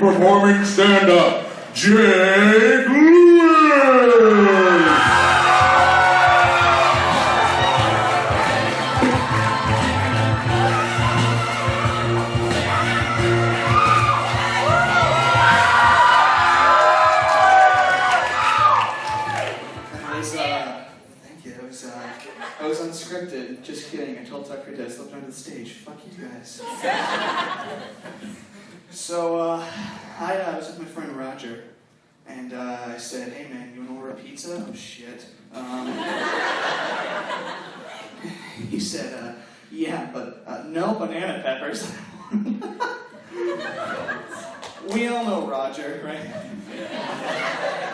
performing stand-up, Jake Lewis! I was unscripted. Just kidding. I told Tucker to slip onto the stage. Fuck you guys. So, I was with my friend Roger, and I said, "Hey man, you wanna order a pizza?" Oh shit. He said, "Yeah, but no banana peppers." We all know Roger, right?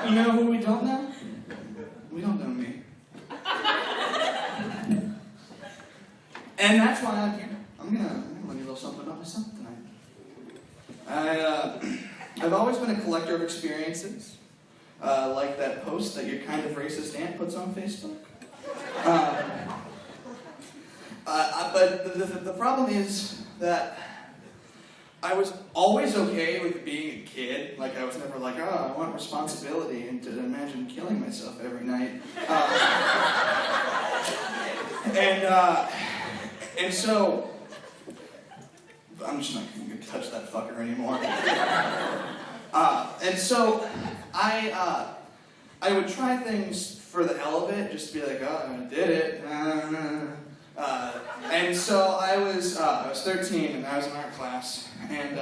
You know who we don't know? We don't know me. And that's why I'm here. I'm gonna let you know something about myself tonight. I've always been a collector of experiences, like that post that your kind of racist aunt puts on Facebook. But the problem is that I was always okay with being a kid. Like, I was never like, oh, I want responsibility and to imagine killing myself every night. And so, I'm just not going to touch that fucker anymore. And so, I would try things for the hell of it, just to be like, oh, I did it. And so I was 13 and I was in art class, and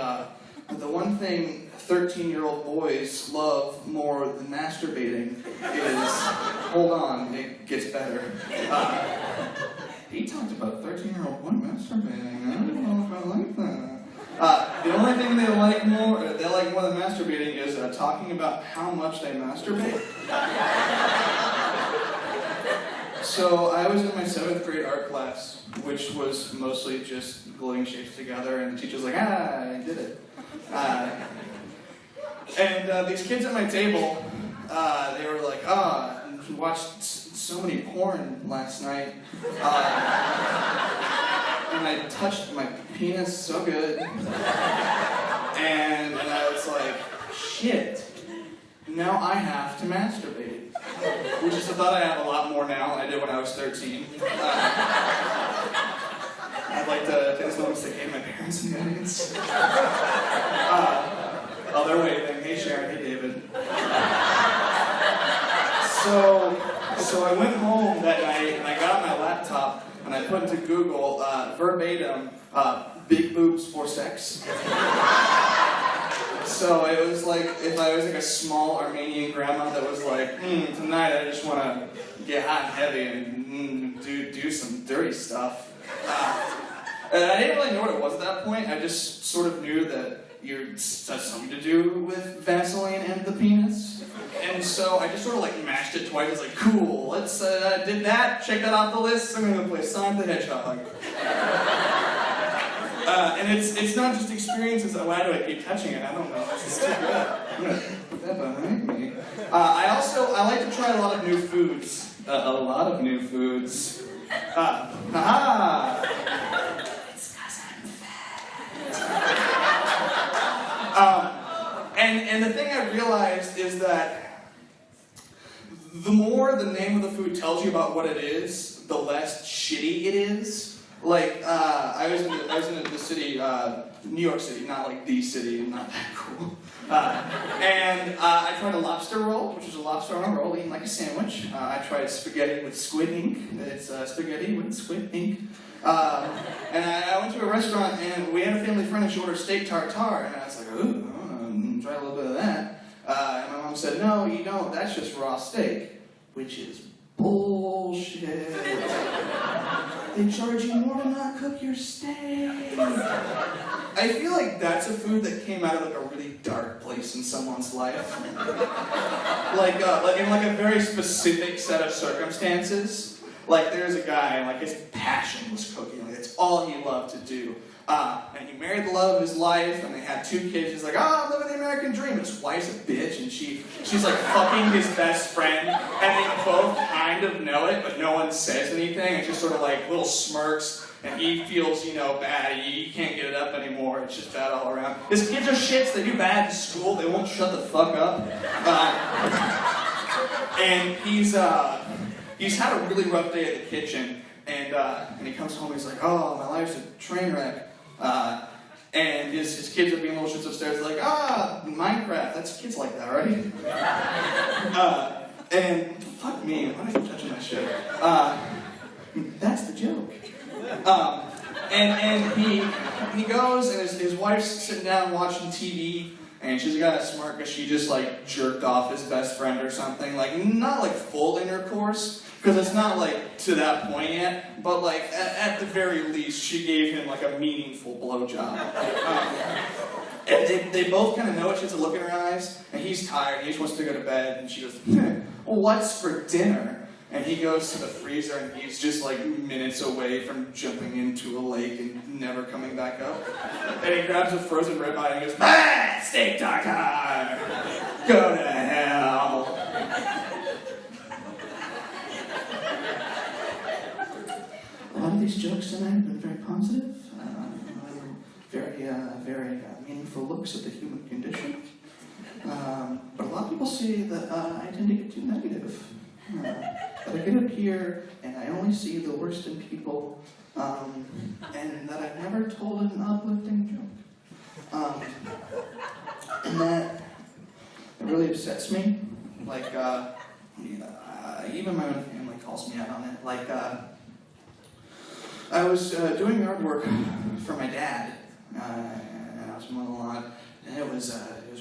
the one thing 13-year-old boys love more than masturbating is, hold on, it gets better. He talked about a 13-year-old boy masturbating. I don't know if I like that. The only thing they like more than masturbating is talking about how much they masturbate. So I was in my 7th grade art class, which was mostly just gluing shapes together, and the teacher's like, I did it. And these kids at my table, they were like, we watched so many porn last night, and I touched my penis so good, and I was like, shit, now I have to masturbate, which is a thought I have a lot more now than I did when I was 13. I'd like to take this moment to say hey to my parents in the audience. Oh, they're waving. Hey Sharon, hey David. So I went home that night and I got my laptop and I put into Google verbatim big boobs for sex. So it was like if I was like a small Armenian grandma that was like, tonight I just want to get hot and heavy and do some dirty stuff. And I didn't really know what it was at that point. I just sort of knew that that's something to do with Vaseline and the penis. And so I just sort of like mashed it twice. I was like, cool, let's, did that, check that off the list. I'm going to play Sonic the Hedgehog. And it's not just experiences. Why do I keep touching it? I don't know. It's too good. I'm going to put that behind me. I like to try a lot of new foods. It's because I'm fat. And the thing I realized is that the more the name of the food tells you about what it is, the less shitty it is. Like, I was in the city, New York City, not like the city, not that cool. And I tried a lobster roll, which was a lobster on a roll, eaten like a sandwich. I tried spaghetti with squid ink. It's spaghetti with squid ink. And I went to a restaurant, and we had a family friend, and she ordered steak tartare, and I was like, ooh, I want to try a little bit of that. And my mom said, no, you don't, that's just raw steak, which is bullshit. They charge you more to not cook your steak. I feel like that's a food that came out of like a really dark place in someone's life. like in like a very specific set of circumstances. Like there's a guy, and like his passion was cooking. Like it's all he loved to do. And he married the love of his life, and they had 2 kids. He's like, I'm living the American dream. His wife's a bitch, and she's like fucking his best friend, and they both kind of know it, but no one says anything. It's just sort of like little smirks, and he feels, bad. He can't get it up anymore. It's just bad all around. His kids are shits. They do bad in school. They won't shut the fuck up. And he's had a really rough day at the kitchen, and he comes home. He's like, oh, my life's a train wreck. And his kids are being little shits upstairs. They're like, Minecraft. That's kids like that, right? And fuck me, why are you touching my shit? That's the joke. And he goes, and his wife's sitting down watching TV, and she's got a smirk because she just like jerked off his best friend or something. Like, not like full intercourse, because it's not like to that point yet, but like at the very least she gave him like a meaningful blowjob. And they both kind of know it. She's looking in her eyes, and he's tired. He just wants to go to bed, and she goes, well, what's for dinner? And he goes to the freezer, and he's just like minutes away from jumping into a lake and never coming back up. And he grabs a frozen ribeye and he goes, steak tartare! Go to hell! A lot of these jokes tonight have been very positive, very meaningful looks at the human condition. But a lot of people say that I tend to get too negative. That I get up here and I only see the worst in people, and that I've never told an uplifting joke. And that it really upsets me. Like, even my own family calls me out on it. Like, I was doing yard work for my dad, and I was mowing the lawn, and it was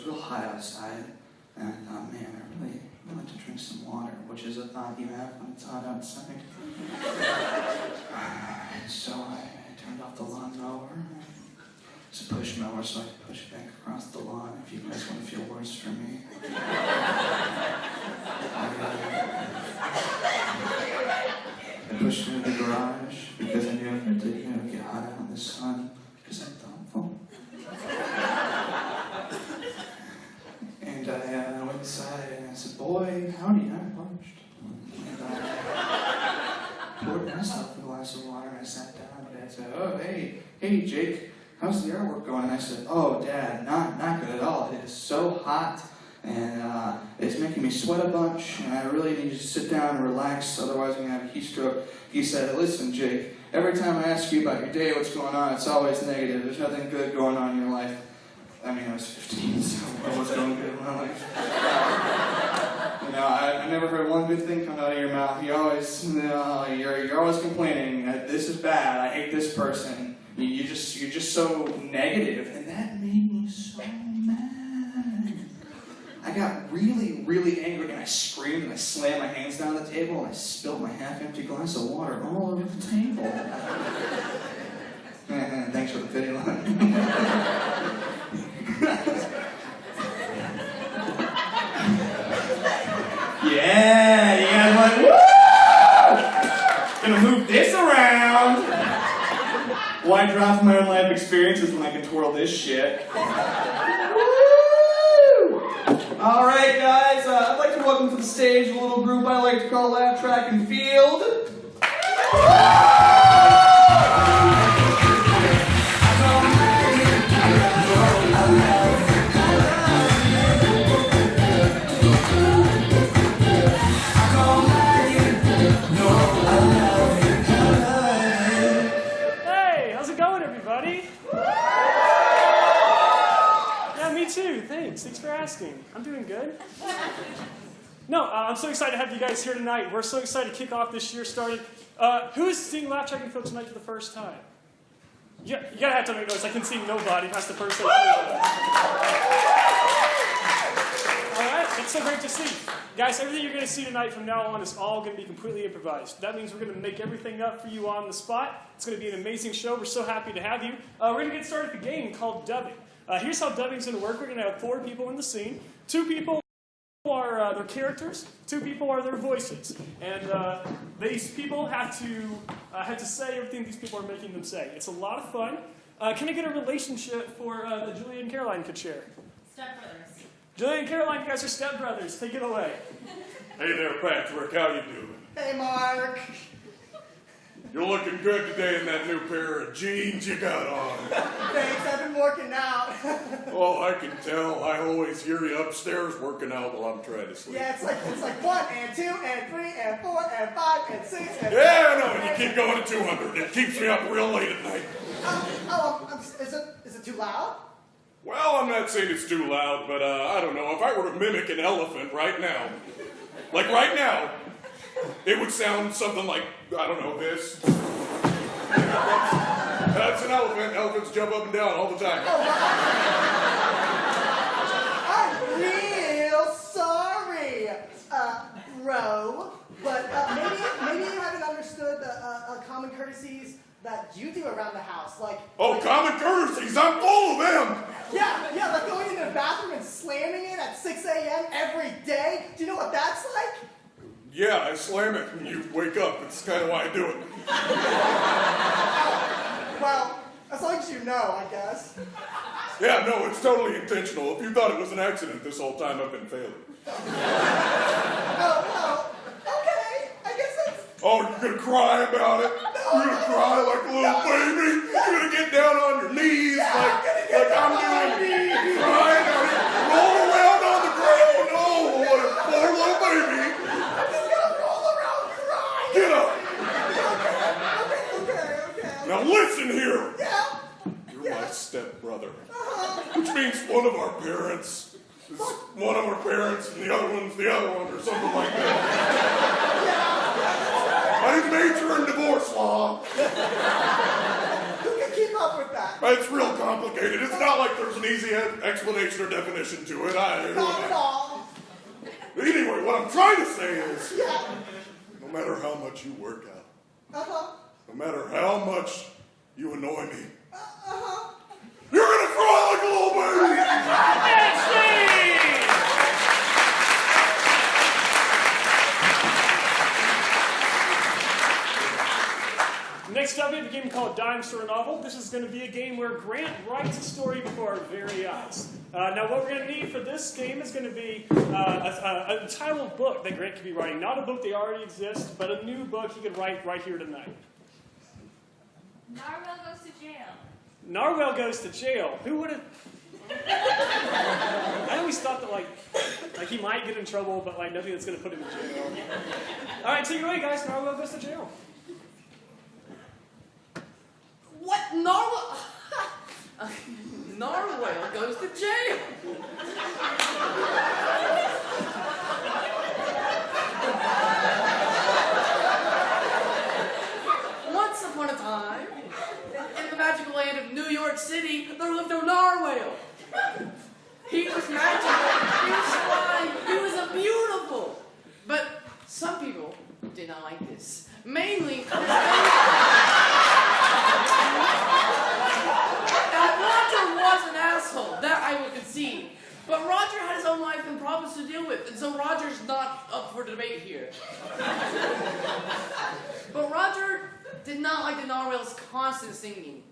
real hot outside, and I thought, man, I really want to drink some water, which is a thought you have when it's hot outside. So I turned off the lawnmower. It's a push mower, so I can push back across the lawn if you guys want to feel worse for me. I pushed into the garage because I knew if I did, it would get hot out in the sun, because I'm thoughtful. And I went inside and I said, boy, howdy, I'm parched. And I poured myself a glass of water and I sat down and Dad said, oh, hey, Jake, how's the yard work going? And I said, oh, Dad, not good at all. It is so hot and it's making me sweat a bunch and I really need you to sit down and relax, otherwise I'm going to have a heat stroke. He said, listen, Jake, every time I ask you about your day, what's going on, it's always negative. There's nothing good going on in your life. I mean, I was 15, so what was going good in my life? I never heard one good thing come out of your mouth. You always, you're always complaining. This is bad. I hate this person. You're just so negative, and that made me so mad. I got really, really angry, and I screamed, and I slammed my hands down on the table, and I spilled my half-empty glass of water all over the table. Thanks for the pity line. Yeah, you guys went, woo! Gonna move this around. Why draw from my own life experiences when I can twirl this shit? Woo! All right, guys, I'd like to welcome to the stage a little group I like to call Laugh Track and Field. Thanks for asking. I'm doing good. No, I'm so excited to have you guys here tonight. We're so excited to kick off this year started. Who is seeing Laugh Track and Field tonight for the first time? You gotta have to make noise. I can see nobody. That's the first thing. Alright, it's so great to see. Guys, everything you're going to see tonight from now on is all going to be completely improvised. That means we're going to make everything up for you on the spot. It's going to be an amazing show. We're so happy to have you. We're going to get started with a game called Dubbing. Here's how dubbing's going to work. We're going to have 4 people in the scene. 2 people are their characters. 2 people are their voices. And these people have to say everything these people are making them say. It's a lot of fun. Can I get a relationship for that Julia and Caroline could share? Stepbrothers. Julie and Caroline, you guys are stepbrothers. Take it away. Hey there, Patrick. How you doing? Hey, Mark. You're looking good today in that new pair of jeans you got on. Thanks, I've been working out. Oh, I can tell. I always hear you upstairs working out while I'm trying to sleep. Yeah, it's like 1 and 2 and 3 and 4 and 5 and 6 and 7. Yeah, I know. And you keep going to 200. It keeps me up real late at night. Is it too loud? Well, I'm not saying it's too loud, but I don't know. If I were to mimic an elephant right now, like right now, it would sound something like, I don't know, this. That's an elephant. Elephants jump up and down all the time. I'm real sorry, Ro. But maybe you haven't understood the common courtesies that you do around the house. Common courtesies. I'm full of them. Yeah, like going into the bathroom and slamming it at 6 a.m. every day. Do you know what that's like? Yeah, I slam it when you wake up. That's kind of why I do it. Well, as long as you know, I guess. Yeah, no, it's totally intentional. If you thought it was an accident this whole time, I've been failing. Oh, okay. I guess that's... Oh, you're gonna cry about it? You're gonna cry like a little baby? You're gonna get down on your knees like I'm doing? Crying out here, roll around on the ground? Oh, what a poor little baby. I'm just gonna roll around crying. Get up. Okay. Now listen here. Yeah. You're my stepbrother. Which means one of our parents is one of our parents and the other one's the other one or something like that. I major in divorce law. Who can keep up with that? It's real complicated. It's not like there's an easy explanation or definition to it. Not at all. Anyway, what I'm trying to say is, Yeah. no matter how much you work out, Uh-huh. no matter how much you annoy me, Uh-huh. you're gonna cry like a little baby. Next up, we have a game called Dime Store Novel. This is going to be a game where Grant writes a story before our very eyes. Now, what we're going to need for this game is going to be a title book that Grant could be writing. Not a book that already exists, but a new book he could write right here tonight. Narwhal goes to jail. Narwhal goes to jail. Who would have... I always thought that, like he might get in trouble, but, nothing that's going to put him in jail. All right, take it away, guys. Narwhal goes to jail. What? Narwhal? Narwhal goes to jail. Once upon a time, in the magical land of New York City, there lived a narwhal. He was magical, he was flying, he was a beautiful. But some people did not like this. Mainly, Roger was an asshole, that I will concede. But Roger had his own life and problems to deal with, and so Roger's not up for debate here. But Roger did not like the narwhal's constant singing.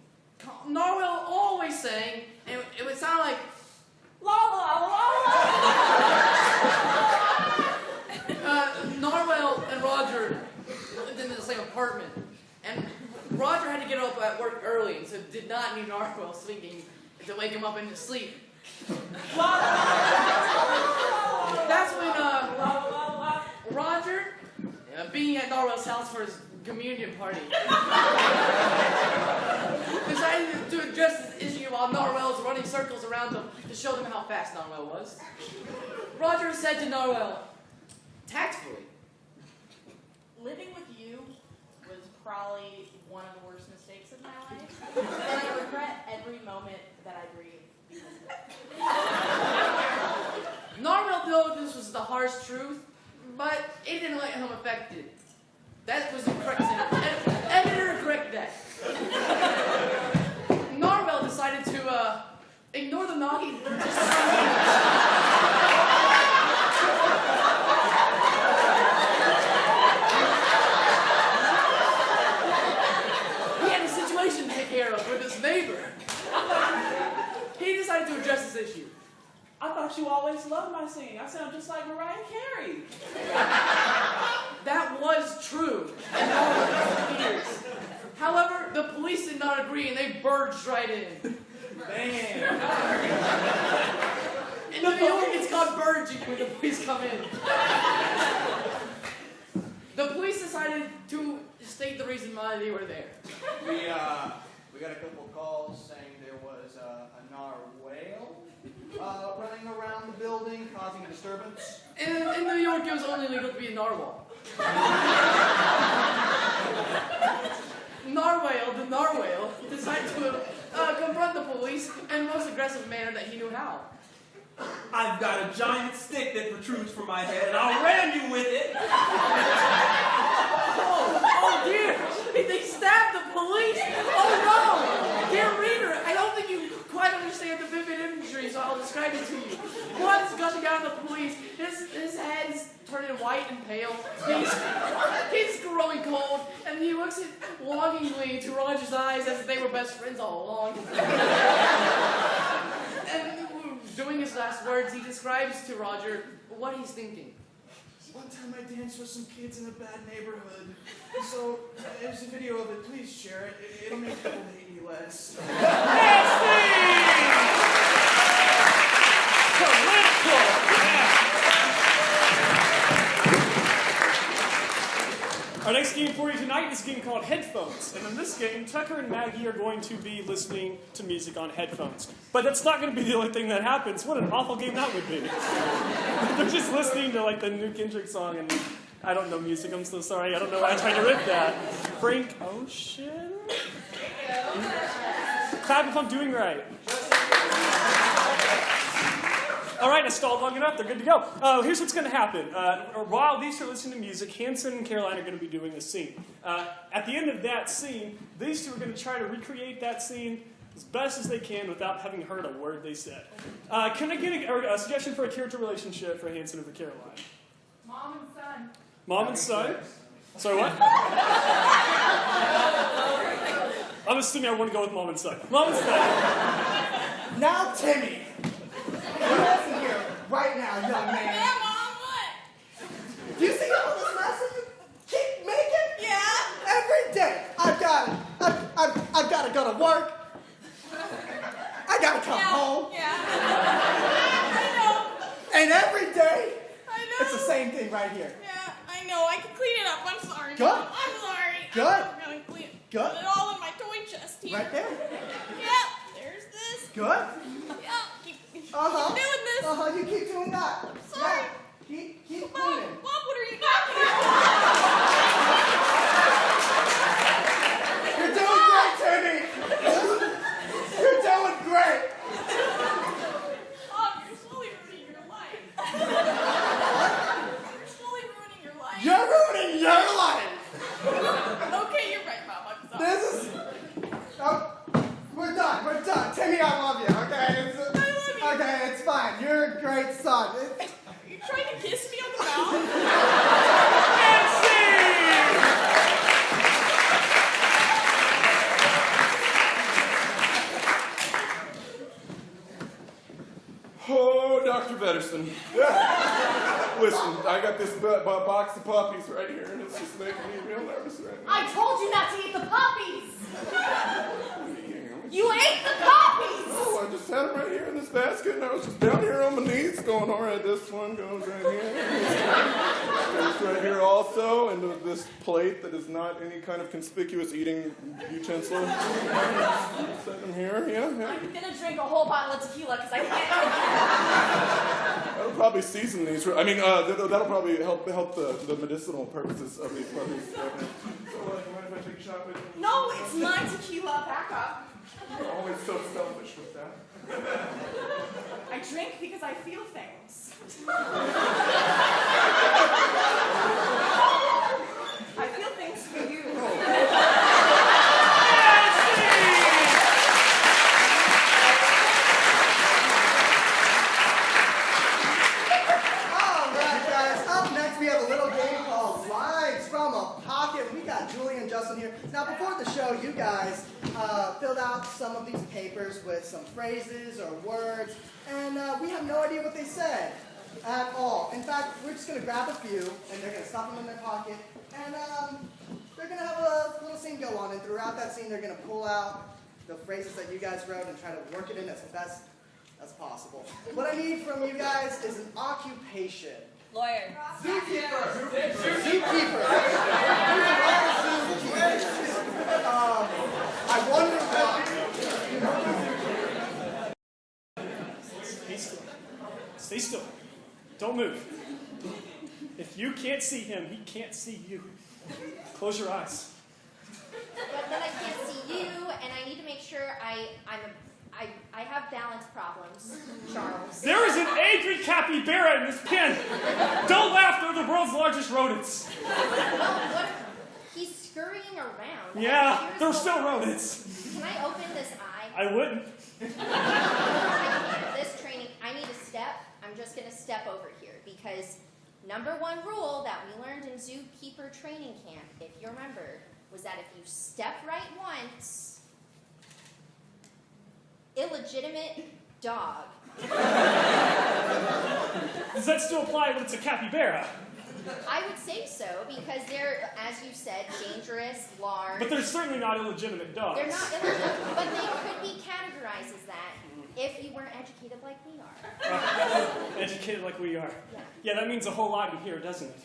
Narwhal always sang, and it would sound like la la la la. Narwhal and Roger lived in the same apartment, and Roger had to get up at work early, and so did not need Narwhal singing to wake him up into sleep. That's when Roger, being at Narwhal's house for his communion party, decided to address this issue while Narwhal was running circles around him to show them how fast Narwhal was. Roger said to Narwhal, tactfully, Living with you was probably one of the worst mistakes of my life, and I regret every moment that I breathe because of it. Narwhal knew this was the harsh truth, but it didn't let him affect it. That was the correct sentence. Editor, correct that. Narwhal decided to ignore the knocking. He had a situation to take care of with his neighbor. He decided to address this issue. I thought you always loved my singing. I sound just like Mariah Carey. That was true. And all of those years. However, the police did not agree and they barged right in. Damn. In New York, it's called burging when the police come in. The police decided to state the reason why they were there. We got a couple calls saying there was a narwhale running around the building, causing a disturbance. In New York, it was only legal to be a narwhal. The narwhal, decided to confront the police in the most aggressive manner that he knew how. I've got a giant stick that protrudes from my head, and I'll ram you with it. Oh dear! They stabbed the police! Oh no! Dear reader, I don't think you quite understand the vivid imagery, so I'll describe it to you. Blood's gushing out of the police. His head's turning white and pale. He's growing cold, and he looks longingly into Roger's eyes as if they were best friends all along. And doing his last words, he describes to Roger what he's thinking. One time I danced with some kids in a bad neighborhood. So, there's a video of it. Please share it. It'll make people hate me less. Our next game for you tonight is a game called Headphones. And in this game, Tucker and Maggie are going to be listening to music on headphones. But that's not going to be the only thing that happens. What an awful game that would be. They're just listening to like the new Kendrick song, and I don't know music. I'm so sorry. I don't know why I tried to rip that. Frank Ocean? Clap if I'm doing right. All right, I stalled long enough. They're good to go. Here's what's going to happen. While these two are listening to music, Hansen and Caroline are going to be doing the scene. At the end of that scene, these two are going to try to recreate that scene as best as they can without having heard a word they said. Can I get a suggestion for a character relationship for Hansen and for Caroline? Mom and son. Mom and son? Sorry, what? I'm assuming I want to go with mom and son. Mom and son. Now, Timmy. Listen here, right now, young man. Yeah, Mom, what? Do you see all this mess that you keep making? Yeah. Every day, I've got to go to work. I got to come home. Yeah. I know. And every day, I know. it's the same thing right here. Yeah, I know. I can clean it up. I'm sorry. Good. Mom. I'm sorry. Good. I'm going to clean it. Good. Put it all in my toy chest here. Right there. Yeah. There's this. Good. Yeah. Keep doing this. You keep doing that. Sorry. Yeah. Keep Mom, cleaning. Mom, what are you doing? You're doing great, Timmy. You're doing great. Mom, you're slowly ruining your life. You're slowly ruining your life. You're ruining your life. Okay, you're right, Mom. I'm sorry. This is... Oh, we're done. We're done. Timmy, I love you, okay? I love you. Okay, it's fine. You're a great son. Are you trying to kiss me on the mouth? Oh, Dr. Betterson. Listen, I got this box of puppies right here, and it's just making me real nervous right now. I told you not to eat the puppies! Yeah. You ate the puppies! Oh, I just had them right here in this basket, and I was just down here on my knees going, all right, this one goes right here. This right here also, and this plate that is not any kind of conspicuous eating utensil. Set them here, yeah. I'm gonna drink a whole bottle of tequila because I can't. That'll probably season these. I mean, that'll probably help the medicinal purposes of these puppies. So, you mind if I take a shot with you? No, it's my tequila. Back up. You're always so selfish with that. I drink because I feel things. I feel things for you. Alright, guys. Up next, we have a little game called Rides from a Pocket. We got Julie and Justin here. Now, before the show, you guys filled out some of these papers with some phrases or words, and we have no idea what they said at all. In fact, we're just going to grab a few, and they're going to stuff them in their pocket, and they're going to have a little scene go on, and throughout that scene, they're going to pull out the phrases that you guys wrote and try to work it in as best as possible. What I need from you guys is an occupation. Lawyer. Zookeeper. Zookeeper. I wonder why. Stay still. Stay still. Don't move. If you can't see him, he can't see you. Close your eyes. But then I can't see you, and I need to make sure I have balance problems, Charles. There is an angry capybara in this pen. Don't laugh, they're the world's largest rodents. Well, he's scurrying around. Yeah, they're still rodents. Can I open this eye? I wouldn't. This training, I need a step. I'm just going to step over here because #1 rule that we learned in zookeeper training camp, if you remember, was that if you step right once, illegitimate dog. Does that still apply when it's a capybara? I would say so because they're, as you said, dangerous, large. But they're certainly not illegitimate dogs. They're not illegitimate, but they could be categorized as that if you weren't educated like we are. Educated like we are. Yeah. Yeah, that means a whole lot in here, doesn't it?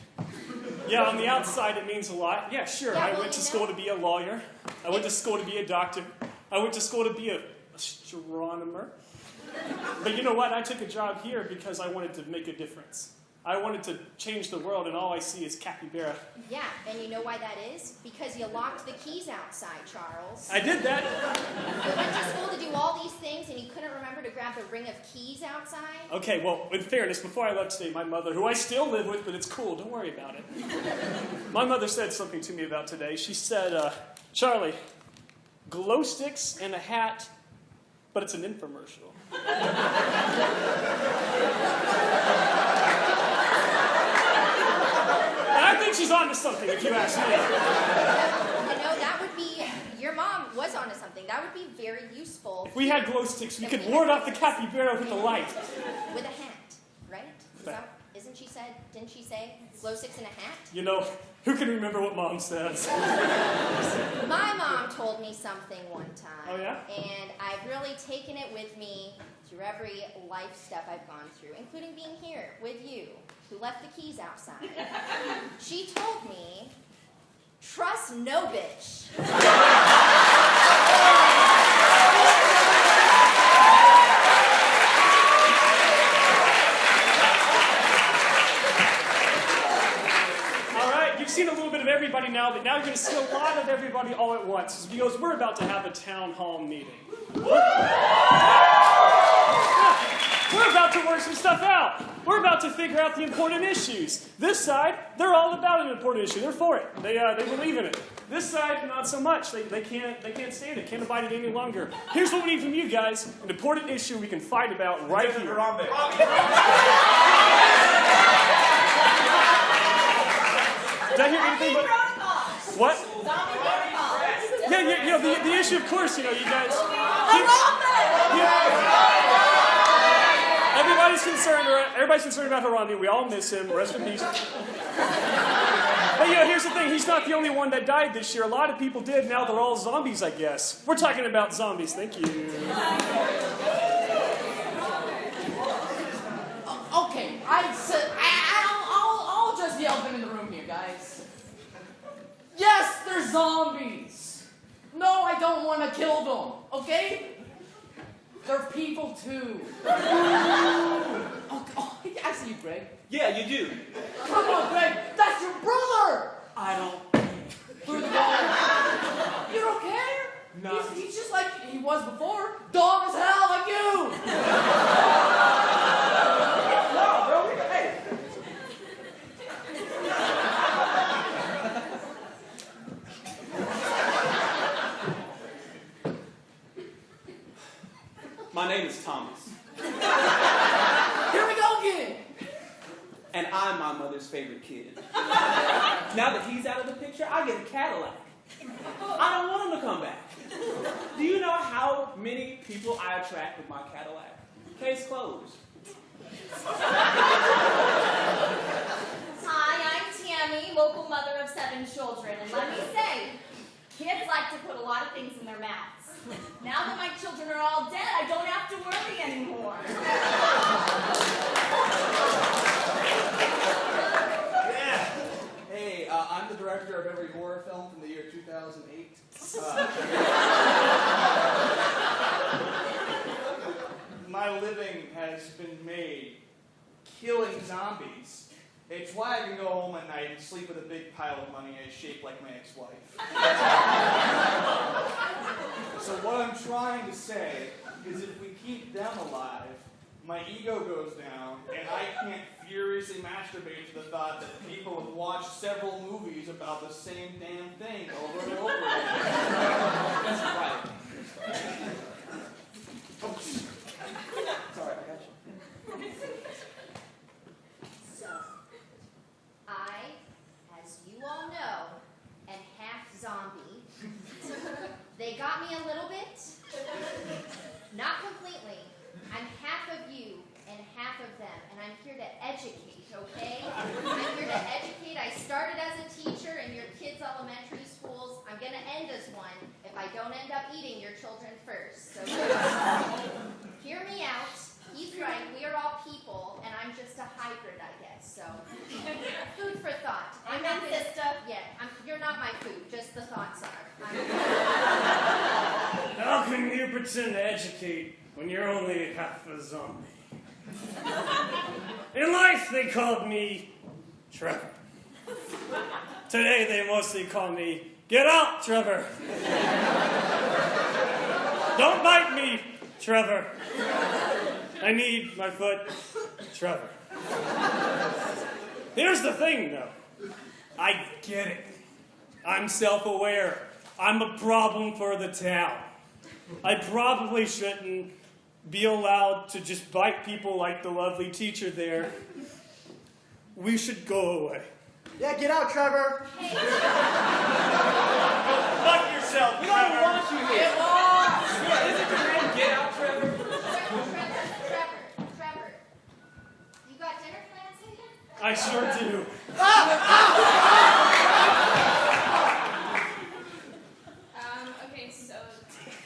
Yeah, on the outside it means a lot. Yeah, sure. Yeah, I well, went to school to be a lawyer. I went to school to be a doctor. I went to school to be a astronomer. But you know what? I took a job here because I wanted to make a difference. I wanted to change the world, and all I see is capybara. Yeah, and you know why that is? Because you locked the keys outside, Charles. I did that. You went to school to do all these things, and you couldn't remember to grab the ring of keys outside? Okay, well, in fairness, before I left today, my mother, who I still live with, but it's cool, don't worry about it. My mother said something to me about today. She said, Charlie, glow sticks and a hat, but it's an infomercial. And I think she's on to something, if you ask me. You know, that would be, your mom was onto something. That would be very useful. If we had glow sticks, we could ward off the capybara with the light. With a hat, right? Didn't she say glow sticks and a hat? You know, who can remember what Mom says? My mom told me something one time. Oh, yeah? And I've really taken it with me through every life step I've gone through, including being here with you, who left the keys outside. She told me, trust no bitch. You've seen a little bit of everybody now, but now you're going to see a lot of everybody all at once because we're about to have a town hall meeting. We're about to work some stuff out. We're about to figure out the important issues. This side, they're all about an important issue. They're for it. They believe in it. This side, not so much. They can't stand it. Can't abide it any longer. Here's what we need from you guys: an important issue we can fight about right here. Did I hear anything but what? Yeah, you know the issue, of course. You know, you guys. Everybody's concerned about Harambe. We all miss him. Rest in peace. But you know, here's the thing. He's not the only one that died this year. A lot of people did. Now they're all zombies, I guess. We're talking about zombies. Thank you. Okay, I'll just the elephant in the room here, guys. Yes, they're zombies. No, I don't want to kill them, okay? They're people too. Oh, I see you, Greg. Yeah, you do. Come on, Greg, that's your brother! I don't. Through the door. You don't care? No. He's just like he was before. Dog as hell like you! No, bro, hey. My name is Thomas. Here we go again! And I'm my mother's favorite kid. Now that he's out of the picture, I get a Cadillac. I don't want him to come back. Do you know how many people I attract with my Cadillac? Case closed. Hi, I'm Tammy, local mother of 7 children, and let me say, kids like to put a lot of things in their mouths. Now that my children are all dead, I don't have to worry anymore. Yeah. Hey, I'm the director of every horror film from the year 2008. My living has been made killing zombies. It's why I can go home at night and sleep with a big pile of money shaped like my ex-wife. So what I'm trying to say is if we keep them alive, my ego goes down, and I can't furiously masturbate to the thought that people have watched several movies about the same damn thing over and over again. That's right. Oops. Sorry, I got you. So, I, as you all know, am half zombie. They got me a little bit. Not completely. I'm half of you and half of them, and I'm here to educate, okay? I'm here to educate. I started as a teacher in your kids' elementary schools. I'm going to end as one if I don't end up eating your children first. So hear me out. He's right. We are all people, and I'm just a hybrid, I guess. So food for thought. I'm not sister. Yeah, you're not my food. Just the thoughts are. How can you pretend to educate when you're only half a zombie? In life, they called me Trevor. Today, they mostly call me, get out, Trevor. Don't bite me, Trevor. I need my foot, Trevor. Here's the thing, though. I get it. I'm self-aware. I'm a problem for the town. I probably shouldn't be allowed to just bite people like the lovely teacher there. We should go away. Yeah, get out, Trevor. Hey. Fuck yourself, We Trevor. don't want you here. Get lost! Yeah, is it your name? Get out, Trevor. Trevor. You got dinner plans in here? I sure do. Okay, so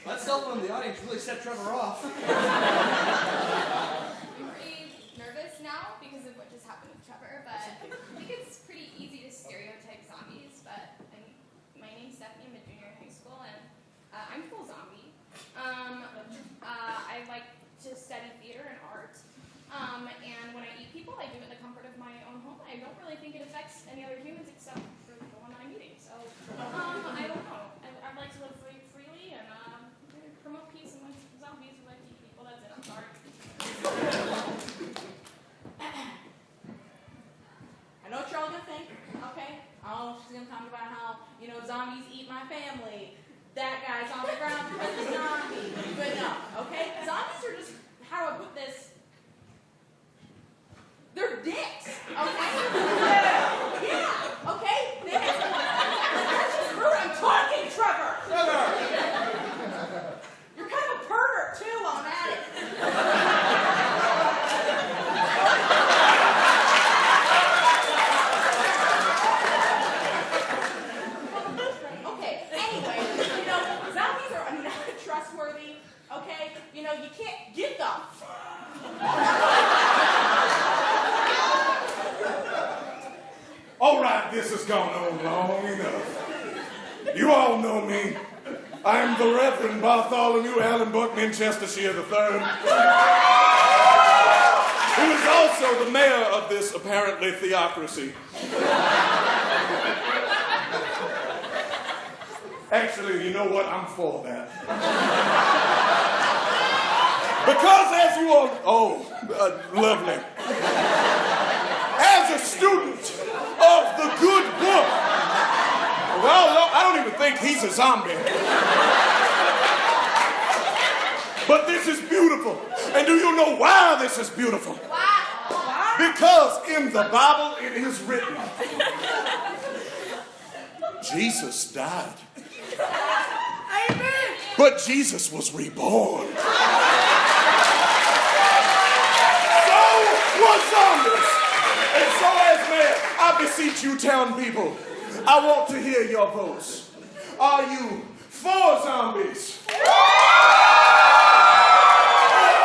That cell phone in the audience really set Trevor off. I'm pretty nervous now because of what just happened with Trevor, but I think it's pretty easy to stereotype zombies, but my name's Stephanie, I'm a junior in high school, and I'm full zombie. I like to study theater and art, and when I eat people, I do it in the comfort of my own home. I don't really think it affects any other humans except for the one I'm eating, so I don't know. I'd like to live freely and promote peace amongst zombies who like to eat people. That's it, I'm sorry. I know what you're all gonna think, okay? Oh, she's gonna talk about how, zombies eat my family. That guy's on the ground because he's zombie. But no, okay? Zombies are just, how do I put this? They're dicks, okay? Yeah, okay? That's just rude. I'm talking, Trevor! You're kind of a pervert, too, while I'm at it. Okay, anyway, zombies are not trustworthy, okay? You can't get them. All right, this has gone on long enough. You all know me. I'm the Reverend Bartholomew Allen Buck Manchestershire III, who is also the mayor of this apparently theocracy. Actually, you know what? I'm for that. Because as you all... lovely. As a student of the good book, well, I don't even think he's a zombie. But this is beautiful. And do you know why this is beautiful? Why? Because in the Bible it is written, Jesus died. Amen. but Jesus was reborn. So was zombies. And so as mayor, I beseech you town people, I want to hear your votes. Are you for zombies? Or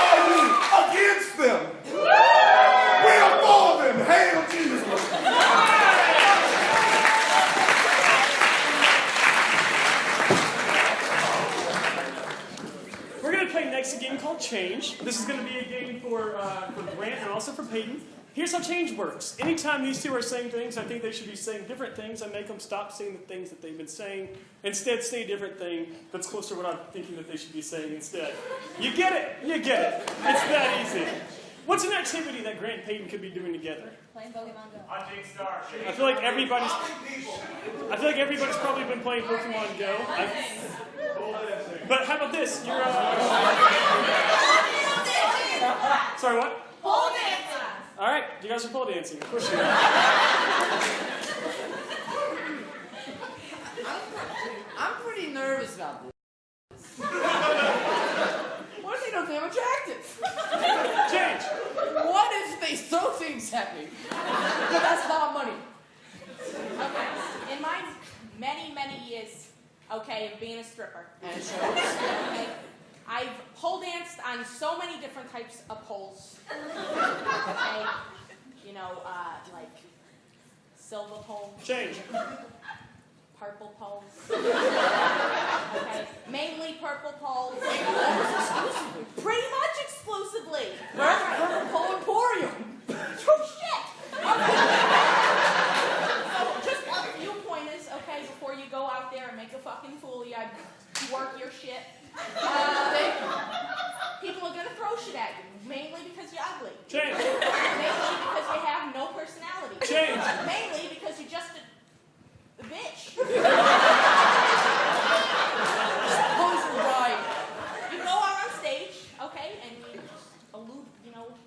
are you against them? We are for them. Hail Jesus. We're going to play next a game called Change. This is going to be a game for Grant and also for Peyton. Here's how change works. Anytime these two are saying things, I think they should be saying different things. I make them stop saying the things that they've been saying. Instead, say a different thing that's closer to what I'm thinking that they should be saying instead. You get it? You get it. It's that easy. What's an activity that Grant and Peyton could be doing together? Playing Pokemon Go. I feel like everybody's probably been playing Pokemon Go. But how about this? You're sorry, what? Pole dancing. All right, you guys are pole dancing. Of course you are. I'm pretty nervous about this. What if they don't think I'm attractive? Change. What if they throw things at me? But that's a lot of money. Okay, in my many years, okay, of being a stripper, And so, okay, I've pole danced on so many different types of poles. Okay, you know, like silver poles, Change. purple poles. Okay, mainly purple poles. Pretty much exclusively. Purple Pole Emporium. Oh shit! Okay. So just a few pointers, okay, before you go out there and make a fucking fool of you, work your shit. People are gonna throw shit at you, mainly because you're ugly. Change. Mainly because you have no personality. Change. Mainly because you're just a bitch. Suppose you're right. You go out on stage, okay, and you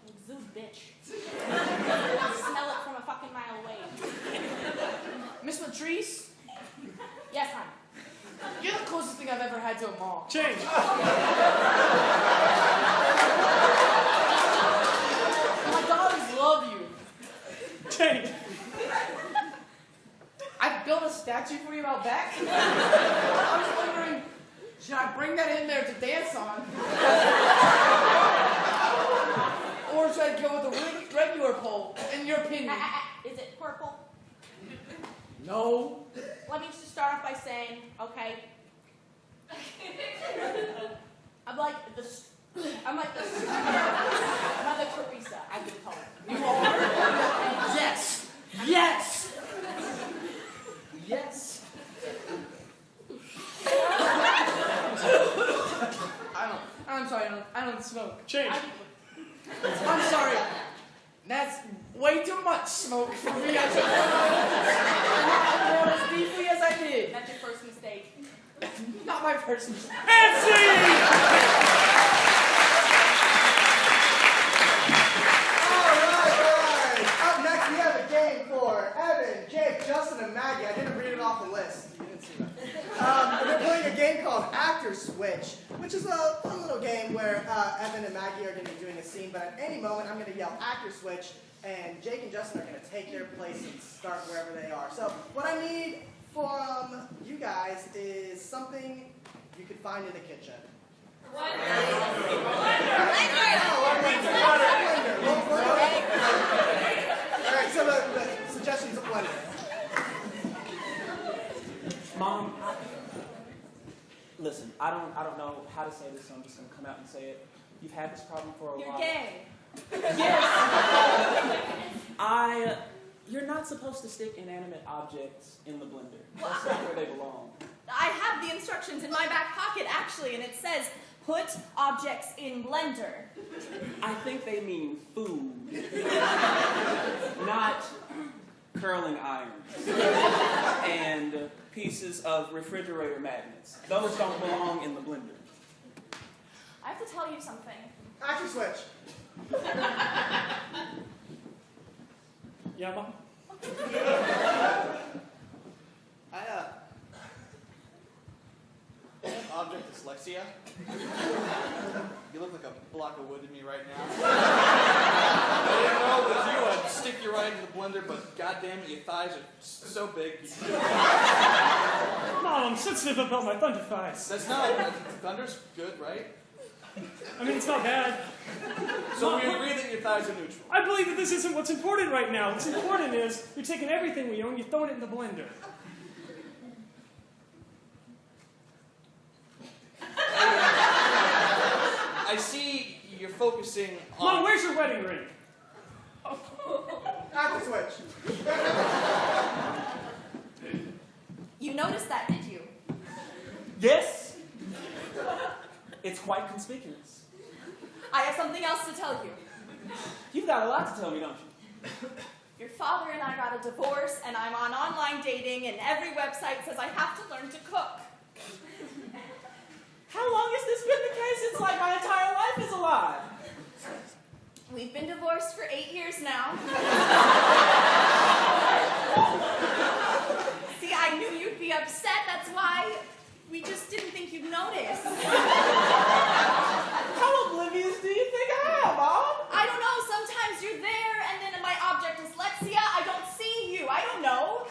exude bitch. Smell it from a fucking mile away. Miss Latrice, Yes, hon. you're the closest thing I've ever had to a mom. Change. My daughters love you. Change. I built a statue for you out back. I was wondering, should I bring that in there to dance on? Or should I go with a regular pole, in your opinion? Is it purple? No. Let me just start off by saying, okay, I'm like the Mother Teresa, I could call it. You are? Yes. Yes. Yes. I'm sorry, I don't smoke. Change. I'm sorry. That's way too much smoke for me. I should not as deeply as I did. That's your first mistake. Not my first mistake. Nancy! All right. Up next, we have a game for Evan, Jake, Justin, and Maggie. I didn't read it off the list. You didn't see that. We're playing a game called Actor Switch, which is a fun little game where Evan and Maggie are going to be doing a scene, but at any moment, I'm going to yell Actor Switch, and Jake and Justin are going to take their place and start wherever they are. So what I need from you guys is something you could find in the kitchen. All right, so the suggestion's a blender. Mom, listen, I don't know how to say this, so I'm just gonna come out and say it. You've had this problem for a while. You're gay. Yes. You're not supposed to stick inanimate objects in the blender. That's not where they belong. I have the instructions in my back pocket, actually, and it says, put objects in blender. I think they mean food, not curling irons and pieces of refrigerator magnets. Those don't belong in the blender. I have to tell you something. Actor Switch. Yeah, Mom? I have an object that's dyslexia. You look like a block of wood to me right now. I didn't know it was you. I'd stick you right in the blender, but goddamn it, your thighs are so big. Mom, I'm sensitive about my thunder thighs. That's not. Thunder's good, right? I mean, it's not bad. So we agree that your thighs are neutral. I believe that this isn't what's important right now. What's important is you're taking everything we own, you're throwing it in the blender. I see you're focusing on... Mom, where's your wedding ring? At the switch. You noticed that, did you? Yes. It's quite conspicuous. I have something else to tell you. You've got a lot to tell me, don't you? Your father and I got a divorce, and I'm on online dating, and every website says I have to learn to cook. How long has this been the case? It's like my entire life is a lie. We've been divorced for 8 years now. See, I knew you'd be upset. That's why we just didn't think you'd notice. How oblivious do you think I am, Mom? I don't know. Sometimes you're there, and then my object is dyslexia. I don't see you. I don't know.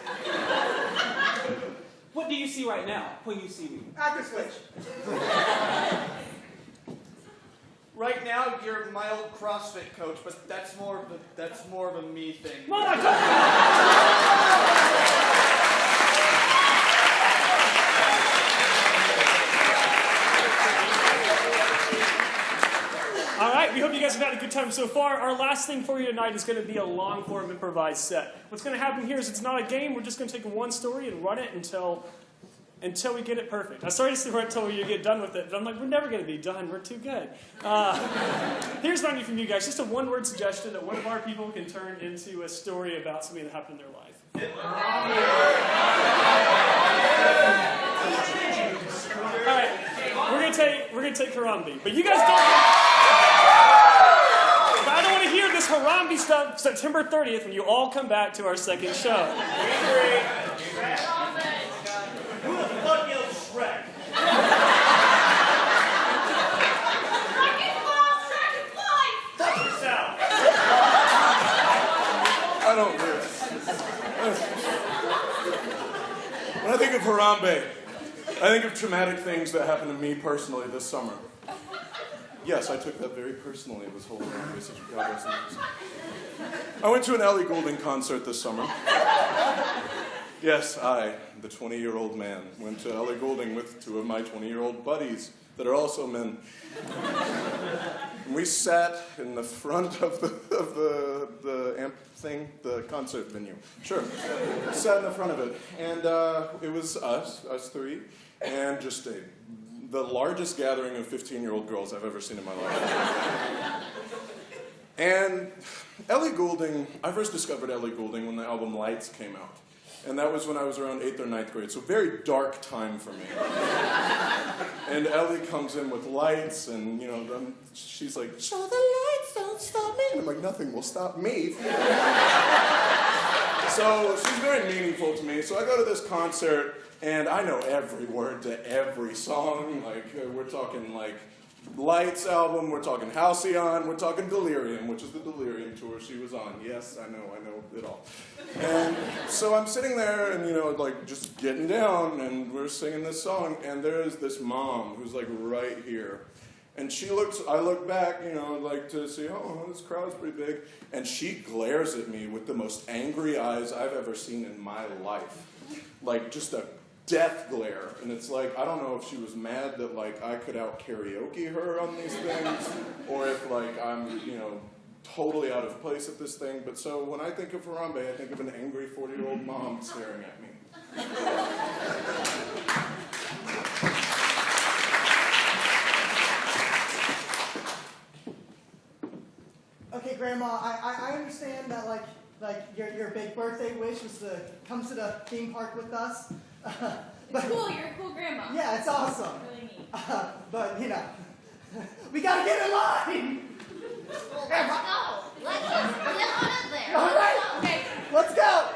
What do you see right now when you see me? At the switch. Right now, you're my old CrossFit coach, but that's more of a me thing. Mom, I don't... All right, we hope you guys have had a good time so far. Our last thing for you tonight is going to be a long-form improvised set. What's going to happen here is it's not a game. We're just going to take one story and run it until we get it perfect. I'm sorry to say until you get done with it, but I'm like, we're never going to be done. We're too good. Here's what I need from you guys. Just a one-word suggestion that one of our people can turn into a story about something that happened in their life. All right, we're gonna take Harambe, but you guys don't. But I don't want to hear this Harambe stuff September 30th when you all come back to our second show. Who the fuck yelled Shrek? Fuck yourself! I don't live. When I think of Harambe, I think of traumatic things that happened to me personally this summer. Yes, I took that very personally. It was holding on to such a progress. I went to an Ellie Goulding concert this summer. Yes, I, the 20-year-old man, went to Ellie Goulding with two of my 20-year-old buddies that are also men. And we sat in the front of the amp thing, the concert venue. Sure. Sat in the front of it. And it was us three, and just the largest gathering of 15-year-old girls I've ever seen in my life. And Ellie Goulding, I first discovered Ellie Goulding when the album Lights came out. And that was when I was around 8th or 9th grade, so very dark time for me. And Ellie comes in with lights, and, you know, she's like, show the lights, don't stop me. And I'm like, nothing will stop me. So she's very meaningful to me. So I go to this concert, and I know every word to every song. Like, we're talking, like, Lights album, we're talking Halcyon, we're talking Delirium, which is the Delirium tour she was on. Yes, I know it all. And so I'm sitting there and, you know, like just getting down, and we're singing this song, and there's this mom who's like right here. And I look back, you know, like to see, oh, this crowd's pretty big. And she glares at me with the most angry eyes I've ever seen in my life. Like just a death glare. And it's like, I don't know if she was mad that like I could out karaoke her on these things, or if like I'm, you know, totally out of place at this thing. But so when I think of Harambe, I think of an angry 40-year-old mom staring at me. Okay, Grandma, I understand that like your big birthday wish was to come to the theme park with us. It's cool, you're a cool grandma. Yeah, it's awesome. Really neat. But, you know, we gotta get in line! Well, let's go. Let's get on up there. All right, Okay, let's go!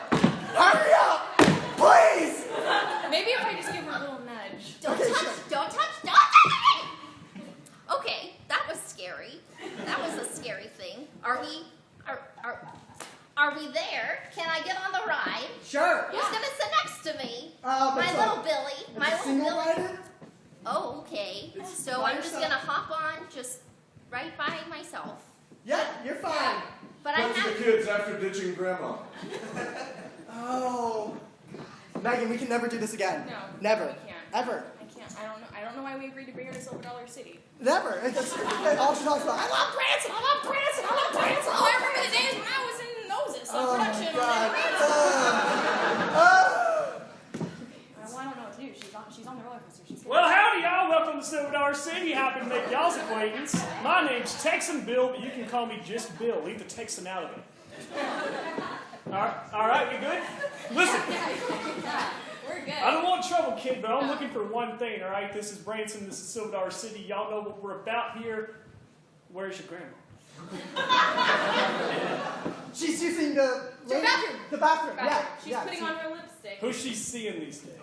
Hurry up! Please! maybe if I just give her a little nudge. Don't Okay, touch, sure. don't touch, don't touch! me there. Can I get on the ride? Sure. Who's gonna sit next to me? But My so, little Billy. it's My a little single Billy. rider? Oh, okay. It's So by I'm just yourself. gonna hop on just right by myself. Yeah, you're fine. But Come I'm to the not. kids after ditching grandma. Oh. Megan, we can never do this again. No. Never. We can't. Ever. I can't. I don't know why we agreed to bring her to $Silver City. Never. That's all she talks about. I love Branson. I love Branson. I love Branson. Oh, I remember the days when I was in Moses on Oh, production. my God. Well, I don't know what to do. She's on the roller coaster. She's Well, howdy, y'all. Welcome to Silver City. Happy to make y'all's acquaintance. My name's Texan Bill, but you can call me just Bill. Leave the Texan out of it. All right, we good? Listen, We're good. I don't want trouble, kid, but I'm looking for one thing, all right? This is Branson. This is Silver City. Y'all know what we're about here. Where's your grandma? She's using the bathroom. The bathroom. Yeah. She's yeah, putting on her lipstick. Who's she seeing these days?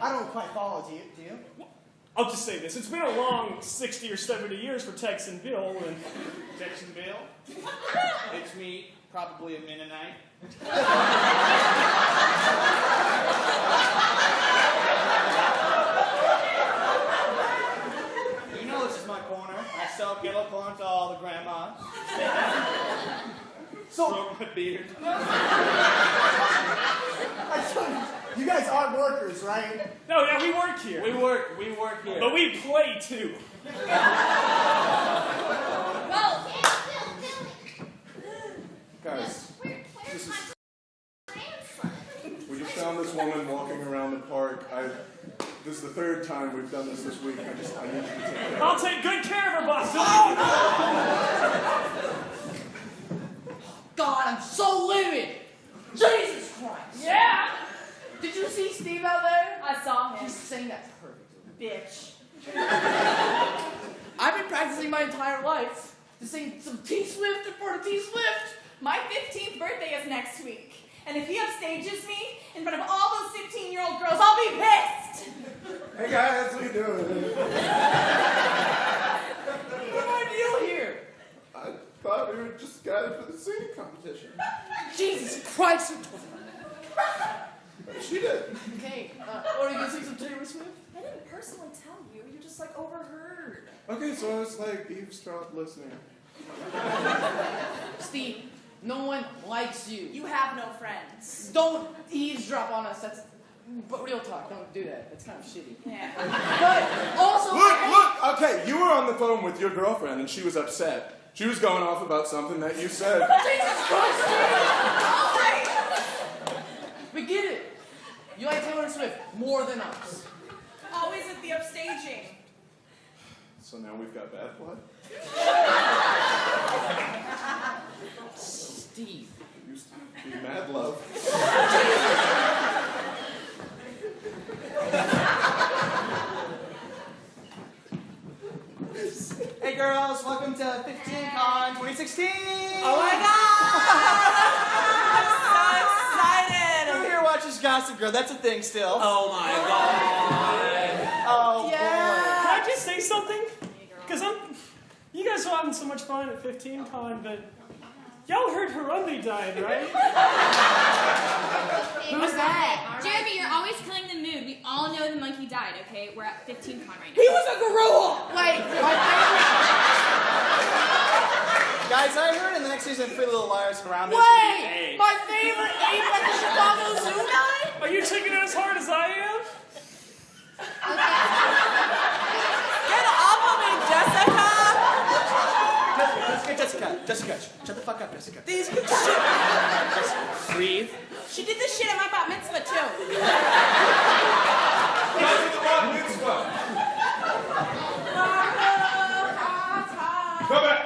I don't quite follow. Do you? I'll just say this. It's been a long 60 or 70 years for Texan Bill, and Texan Bill. It's me, probably a Mennonite. You know this is my corner. I sell kettle corn to all the grandmas. Stroke my beard. You guys are workers, right? no, yeah, we work here. We work here. But we play, too. Well, Guys, where's my grandson? we just found this woman walking around the park. This is the third time we've done this week. I need you to take care of I'll take good care of her, boss. God, I'm so livid. Jesus Christ. Yeah. Did you see Steve out there? I saw him. He's saying that perfect. Bitch. I've been practicing my entire life to sing some T-Swift for the T-Swift. My 15th birthday is next week. And if he upstages me in front of all those 15-year-old girls, I'll be pissed. Hey guys, what are you doing? What's my deal here? I thought we were just guided for the singing competition. Jesus Christ. She did. Okay, are you going to sing some Taylor Swift? I didn't personally tell you. You just like overheard. Okay, so I was like eavesdrop listening. Steve, no one likes you. You have no friends. Don't eavesdrop on us. But real talk, don't do that. That's kind of shitty. Yeah. But also... Look, okay, you were on the phone with your girlfriend and she was upset. She was going off about something that you said. Jesus Christ, Steve! We get it. You like Taylor Swift more than us. Always at the upstaging. So now we've got bad blood? Steve. It used to be mad love. Hey girls, welcome to 15Con 2016! Oh my God! I'm so excited! Who here watches Gossip Girl? That's a thing still. Oh my God! Oh Can I just say something? Because you guys are having so much fun at 15Con, but y'all heard Harambe died, right? Who's that? Jeremy, you're always killing the mood. We all know the monkey died, okay? We're at 15Con right now. He was a gorilla! Wait, guys, I heard in the next season of Pretty Little Liars Harambe. Wait! My favorite ape at the Chicago Zoo died? Are you taking it as hard as I am? Get off of me, Jessica! Jessica, shut the fuck up, Jessica. These shit. Jessica, breathe. She did this shit at my bat mitzvah too. Guys, it's about mitzvah. Come back.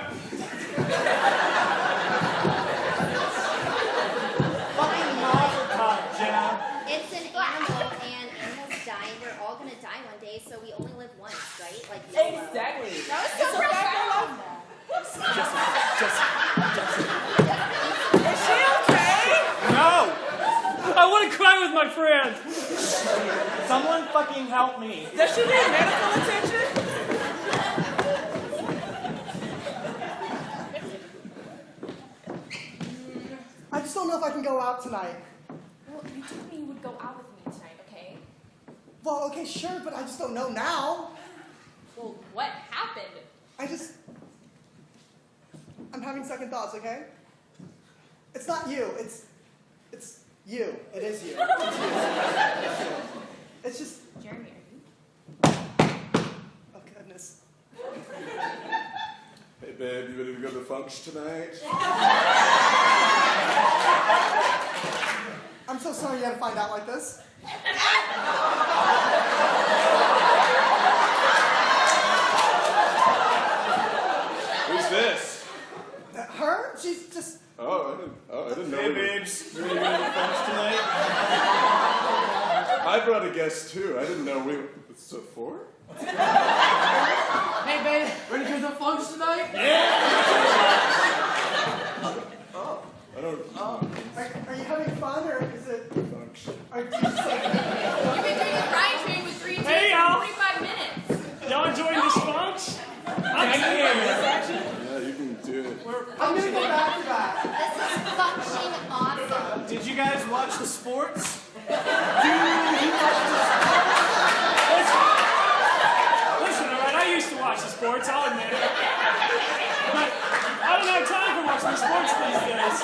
Fucking Mazel Tov, Jenna. It's an animal, and animals die. We're all gonna die one day, so we only live once, right? Like Exactly. That was so profound. Is she okay? No! I want to cry with my friend. Someone fucking help me. Does she need medical attention? just don't know if I can go out tonight. Well, you told me you would go out with me tonight, okay? Well, okay, sure, but I just don't know now. Well, what happened? I'm having second thoughts, okay? It's not you, it's you. It is you. It's just... Jeremy, Oh, goodness. Hey, babe, you ready to go to the function tonight? I'm so sorry you had to find out like this. Who's this? Her? She's just... I didn't know. Hey, babes. You ready to go to the function tonight? I brought a guest, too. I didn't know we... It's a 4? Hey, babe, ready to go to the function tonight? I don't... Are you having fun, or is it... Function. Are you just like... you've been doing a grind train with 3 teams Hey, for y'all. 45 minutes. Y'all enjoying this funk? Yeah, you can do it. I'm gonna go back to that. This is fucking awesome. Did you guys watch the sports? Listen, all right, I used to watch the sports, I'll admit it. But I don't have time for watching the sports these days.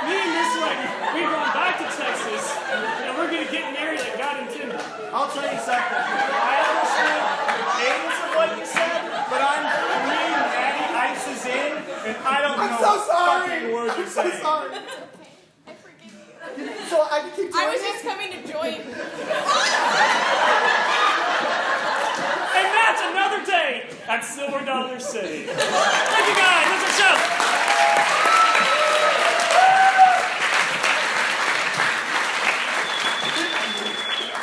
Me and this lady, we're going back to Texas, and we're going to get married like God intended. I'll tell you something. I understood cadence of what you said, but I'm reading Maggie Ice is in, and I don't know I'm so what sorry. fucking word I'm you're so saying. sorry. I forgive you. So I can keep doing I was this? just coming to join. And that's another day at Silver Dollar City. Thank you guys, that's our show.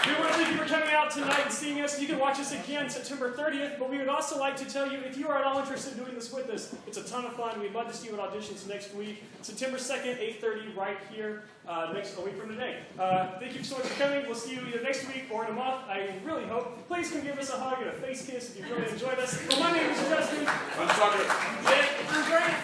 We want to thank you for coming out tonight and seeing us. You can watch us again September 30th, but we would also like to tell you, if you are at all interested in doing this with us, it's a ton of fun. We'd love to see you at auditions next week. September 2nd, 8:30, right here, a week from today. Thank you so much for coming. We'll see you either next week or in a month. I really hope. Please come give us a hug and a face kiss if you really enjoyed us. Well, my name is Justin. I'm Tucker. Jake. I'm Grant.